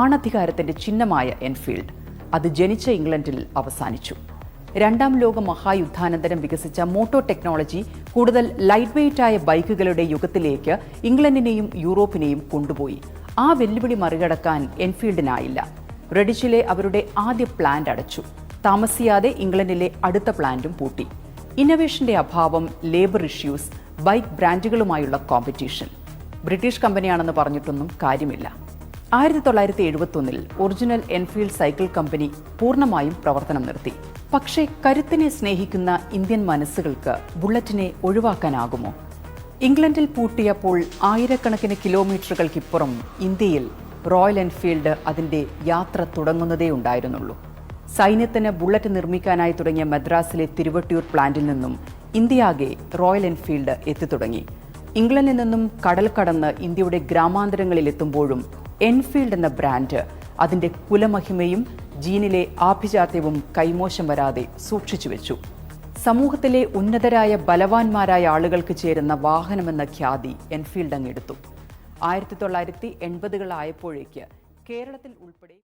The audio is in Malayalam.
ആണധികാരത്തിന്റെ ചിഹ്നമായ എൻഫീൽഡ് അത് ജനിച്ച ഇംഗ്ലണ്ടിൽ അവസാനിച്ചു. രണ്ടാം ലോക മഹായുദ്ധാനന്തരം വികസിച്ച മോട്ടോ ടെക്നോളജി കൂടുതൽ ലൈറ്റ് വെയ്റ്റായ ബൈക്കുകളുടെ യുഗത്തിലേക്ക് ഇംഗ്ലണ്ടിനെയും യൂറോപ്പിനെയും കൊണ്ടുപോയി. ആ വെല്ലുവിളി മറികടക്കാൻ എൻഫീൽഡിനായില്ല. റെഡിച്ചിലെ അവരുടെ ആദ്യ പ്ലാന്റ് അടച്ചു. താമസിയാതെ ഇംഗ്ലണ്ടിലെ അടുത്ത പ്ലാന്റും പൂട്ടി. ഇന്നൊവേഷന്റെ അഭാവം, ലേബർ ഇഷ്യൂസ്, ബൈക്ക് ബ്രാൻഡുകളുമായുള്ള കോമ്പറ്റീഷൻ. ബ്രിട്ടീഷ് കമ്പനിയാണെന്ന് പറഞ്ഞിട്ടൊന്നും കാര്യമില്ല. 1971 ഒറിജിനൽ എൻഫീൽഡ് സൈക്കിൾ കമ്പനി പൂർണ്ണമായും പ്രവർത്തനം നിർത്തി. പക്ഷേ കരുത്തിനെ സ്നേഹിക്കുന്ന ഇന്ത്യൻ മനസ്സുകൾക്ക് ബുള്ളറ്റിനെ ഒഴിവാക്കാനാകുമോ? ഇംഗ്ലണ്ടിൽ പൂട്ടിയപ്പോൾ ആയിരക്കണക്കിന് കിലോമീറ്ററുകൾക്കിപ്പുറം ഇന്ത്യയിൽ റോയൽ എൻഫീൽഡ് അതിന്റെ യാത്ര തുടങ്ങുന്നതേ ഉണ്ടായിരുന്നുള്ളൂ. സൈന്യത്തിന് ബുള്ളറ്റ് നിർമ്മിക്കാനായി തുടങ്ങിയ മദ്രാസിലെ തിരുവട്ടിയൂർ പ്ലാന്റിൽ നിന്നും ഇന്ത്യയാകെ റോയൽ എൻഫീൽഡ് എത്തിത്തുടങ്ങി. ഇംഗ്ലണ്ടിൽ നിന്നും കടൽ കടന്ന് ഇന്ത്യയുടെ ഗ്രാമാന്തരങ്ങളിൽ എത്തുമ്പോഴും എൻഫീൽഡ് എന്ന ബ്രാൻഡ് അതിന്റെ കുലമഹിമയും ജീനിലെ ആഭിജാത്യവും കൈമോശം വരാതെ സൂക്ഷിച്ചു വെച്ചു. സമൂഹത്തിലെ ഉന്നതരായ ബലവാന്മാരായ ആളുകൾക്ക് ചേരുന്ന വാഹനമെന്ന ഖ്യാതി എൻഫീൽഡ് അങ്ങെടുത്തു. 1980-കളായപ്പോഴേക്ക് കേരളത്തിൽ ഉൾപ്പെടെ